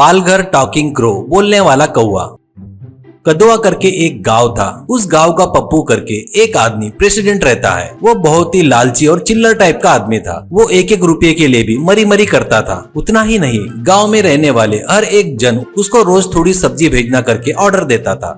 Palghar talking crow, बोलने वाला कौवा। कदवा करके एक गांव था। उस गांव का पप्पू करके एक आदमी प्रेसिडेंट रहता है। वो बहुत ही लालची और चिल्लर टाइप का आदमी था। वो एक एक रुपये के लिए भी मरी मरी करता था। उतना ही नहीं, गांव में रहने वाले हर एक जन उसको रोज थोड़ी सब्जी भेजना करके ऑर्डर देता था।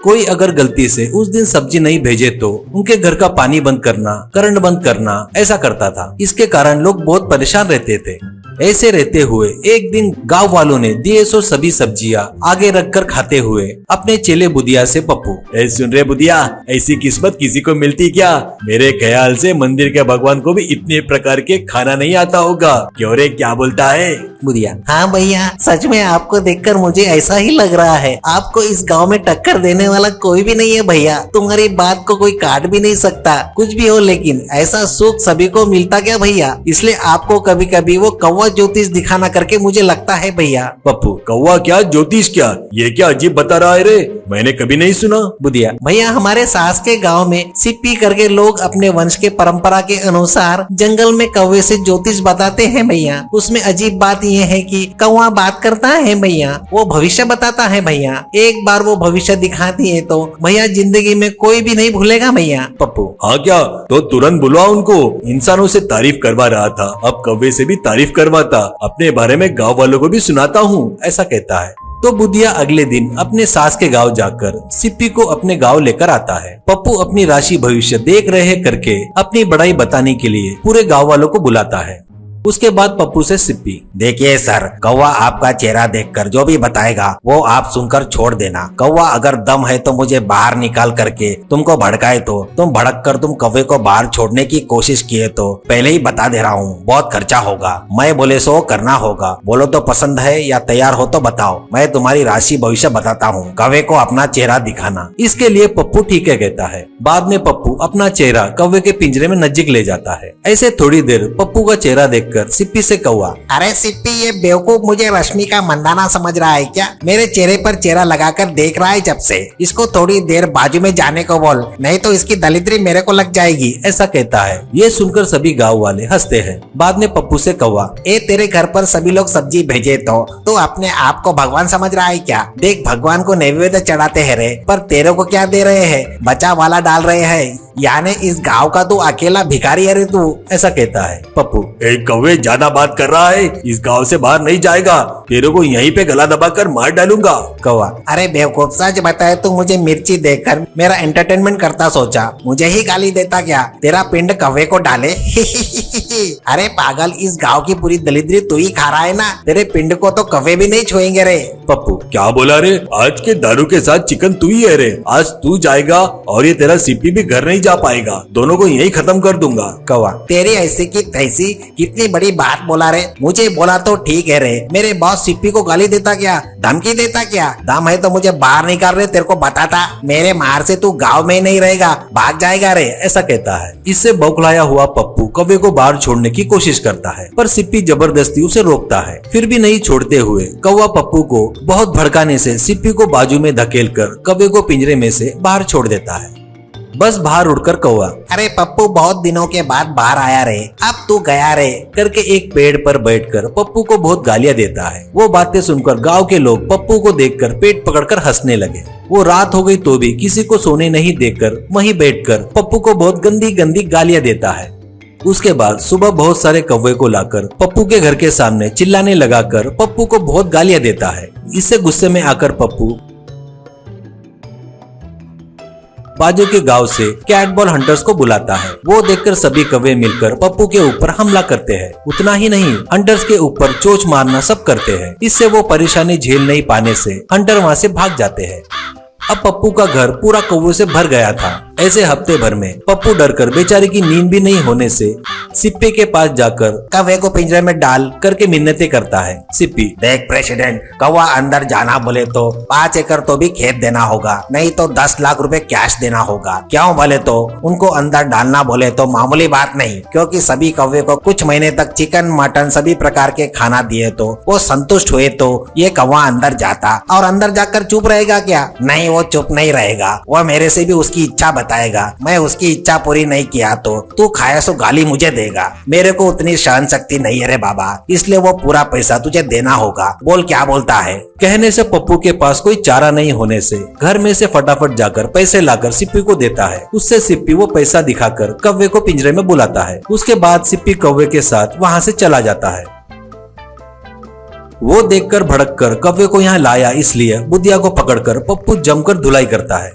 कोई अगर गलती से उस दिन सब्जी नहीं भेजे तो उनके घर का पानी बंद करना, करंट बंद करना, ऐसा करता था। इसके कारण लोग बहुत परेशान रहते थे। ऐसे रहते हुए एक दिन गांव वालों ने दिए सो सभी सब्जियां आगे रखकर खाते हुए अपने चेले बुदिया से पप्पू, सुन रे बुदिया, ऐसी किस्मत किसी को मिलती क्या? मेरे ख्याल से मंदिर के भगवान को भी इतने प्रकार के खाना नहीं आता होगा। क्यों रे, क्या बोलता है? बुदिया, हाँ भैया, सच में आपको देखकर मुझे ऐसा ही लग रहा है। आपको इस गांव में टक्कर देने वाला कोई भी नहीं है भैया। तुम्हारी बात को कोई काट भी नहीं सकता। कुछ भी हो, लेकिन ऐसा सुख सभी को मिलता क्या भैया? इसलिए आपको कभी कभी वो कौवा ज्योतिष दिखाना करके मुझे लगता है भैया। पप्पू, कौवा क्या, ज्योतिष क्या? ये क्या अजीब बता रहा है रे, मैंने कभी नहीं सुना। बुदिया, भैया हमारे सास के गांव में सिप्पी करके लोग अपने वंश के परंपरा के अनुसार जंगल में कौवे से ज्योतिष बताते हैं भैया। उसमें अजीब बात यह है कि कौवा बात करता है भैया, वो भविष्य बताता है भैया। एक बार वो भविष्य दिखाती है तो भैया जिंदगी में कोई भी नहीं भूलेगा भैया। पप्पू, हाँ क्या? तो तुरंत बुलवा उनको। इंसानों से तारीफ करवा रहा था, अब कौवे से भी तारीफ करवाता। अपने बारे में गाँव वालों को भी सुनाता हूँ, ऐसा कहता है। तो बुदिया अगले दिन अपने सास के गांव जाकर सिप्पी को अपने गांव लेकर आता है। पप्पू अपनी राशि भविष्य देख रहे करके अपनी बड़ाई बताने के लिए पूरे गांव वालों को बुलाता है। उसके बाद पप्पू से सिप्पी, देखिए सर, कौवा आपका चेहरा देखकर जो भी बताएगा वो आप सुनकर छोड़ देना। कौवा अगर दम है तो मुझे बाहर निकाल करके तुमको भड़काए तो तुम भड़क कर तुम कौवे को बाहर छोड़ने की कोशिश किए तो पहले ही बता दे रहा हूँ, बहुत खर्चा होगा। मैं बोले सो करना होगा। बोलो तो पसंद है या तैयार हो तो बताओ, मैं तुम्हारी राशि भविष्य बताता हूँ। कौवे को अपना चेहरा दिखाना। इसके लिए पप्पू ठीक है कहता है। बाद में पप्पू अपना चेहरा कौवे के पिंजरे में नजदीक ले जाता है। ऐसे थोड़ी देर पप्पू का चेहरा देखकर सिप्पी से कौवा, अरे सिप्पी, ये बेवकूफ मुझे रश्मि का मंदाना समझ रहा है क्या? मेरे चेहरे पर चेहरा लगाकर देख रहा है जब से। इसको थोड़ी देर बाजू में जाने को बोल, नहीं तो इसकी दलिद्री मेरे को लग जाएगी, ऐसा कहता है। ये सुनकर सभी गांव वाले हंसते हैं। बाद में पप्पू से कौवा, ए तेरे घर पर सभी लोग सब्जी भेजे तो अपने आप को भगवान समझ रहा है क्या? देख, भगवान को नैवेद्य चढ़ाते हैं रे, पर तेरे को क्या दे रहे हैं? बचा वाला डाल रहे हैं। यानी इस गांव का तू अकेला भिखारी है रे तू, ऐसा कहता है। पप्पू, एक कौवे ज्यादा बात कर रहा है, इस गांव से बाहर नहीं जाएगा, तेरे को यहीं पे गला दबाकर मार डालूंगा। कौवा, अरे बेवकूफ, सच बताए तो मुझे मिर्ची देखकर मेरा एंटरटेनमेंट करता सोचा, मुझे ही गाली देता क्या? तेरा पिंड कौवे को डाले। अरे पागल, इस गांव की पूरी दलिद्री तू ही खा रहा है ना, तेरे पिंड को तो कौवे भी नहीं छुएंगे रे। पप्पू, क्या बोला रे? आज के दारू के साथ चिकन तू ही है रे। आज तू जाएगा और ये तेरा सिप्पी भी घर नहीं जा पाएगा, दोनों को यही खत्म कर दूंगा। कौवा, तेरी ऐसी की तैसी, कितनी बड़ी बात बोला रे। मुझे बोला तो ठीक है रे, मेरे बॉस सिप्पी को गाली देता क्या, धमकी देता क्या? दम है तो मुझे बाहर निकाल रहे, तेरे को बताता। मेरे मार से तू गाँव में ही नहीं रहेगा, भाग जाएगा रे, ऐसा कहता है। इससे बौखलाया हुआ पप्पू कौवे को बाहर छोड़ने की कोशिश करता है, पर सिप्पी जबरदस्ती उसे रोकता है। फिर भी नहीं छोड़ते हुए कौवा पप्पू को बहुत भड़काने से सिप्पी को बाजू में धकेलकर कौवे को पिंजरे में से बाहर छोड़ देता है। बस बाहर उड़कर कौवा, अरे पप्पू, बहुत दिनों के बाद बाहर आया रे, अब तू गया रे, करके एक पेड़ पर बैठकर पप्पू को बहुत गालियां देता है। वो बातें सुनकर गांव के लोग पप्पू को देखकर पेट पकड़कर हंसने लगे। वो रात हो गई तो भी किसी को सोने नहीं देकर वहीं बैठकर पप्पू को बहुत गंदी गंदी गालियां देता है। उसके बाद सुबह बहुत सारे कौवे को लाकर पप्पू के घर के सामने चिल्लाने लगाकर पप्पू को बहुत गालियां देता है। इससे गुस्से में आकर पप्पू बाजू के गांव से कैटबॉल हंटर्स को बुलाता है। वो देखकर सभी कौवे मिलकर पप्पू के ऊपर हमला करते हैं। उतना ही नहीं, हंटर्स के ऊपर चोंच मारना सब करते हैं। इससे वो परेशानी झेल नहीं पाने से हंटर वहां से भाग जाते हैं। अब पप्पू का घर पूरा कौवों से भर गया था। ऐसे हफ्ते भर में पप्पू डरकर बेचारे की नींद भी नहीं होने से सिप्पी के पास जाकर कौवे को पिंजरे में डाल करके मिन्नतें करता है। सिप्पी, देख प्रेसिडेंट, कौवा अंदर जाना बोले तो 5 एकड़ तो भी खेत देना होगा, नहीं तो 10 लाख रुपए कैश देना होगा। क्यों बोले तो उनको अंदर डालना बोले तो मामूली बात नहीं, क्योंकि सभी कौवे को कुछ महीने तक चिकन मटन सभी प्रकार के खाना दिए तो वो संतुष्ट हुए तो ये कौवा अंदर जाता। और अंदर जाकर चुप रहेगा क्या? नहीं, वो वो चुप नहीं रहेगा, वो मेरे से भी उसकी इच्छा बताएगा। मैं उसकी इच्छा पूरी नहीं किया तो तू खाया सो गाली मुझे देगा। मेरे को उतनी सहन शक्ति नहीं है रे बाबा, इसलिए वो पूरा पैसा तुझे देना होगा। बोल क्या बोलता है। कहने से पप्पू के पास कोई चारा नहीं होने से घर में से फटाफट जाकर पैसे लाकर सिप्पी को देता है। उससे सिप्पी वो पैसा दिखाकर कौवे को पिंजरे में बुलाता है। उसके बाद सिप्पी कौवे के साथ वहां से चला जाता है। वो देखकर भड़क कर कौवे को यहाँ लाया इसलिए बुदिया को पकड़कर पप्पू जमकर धुलाई करता है।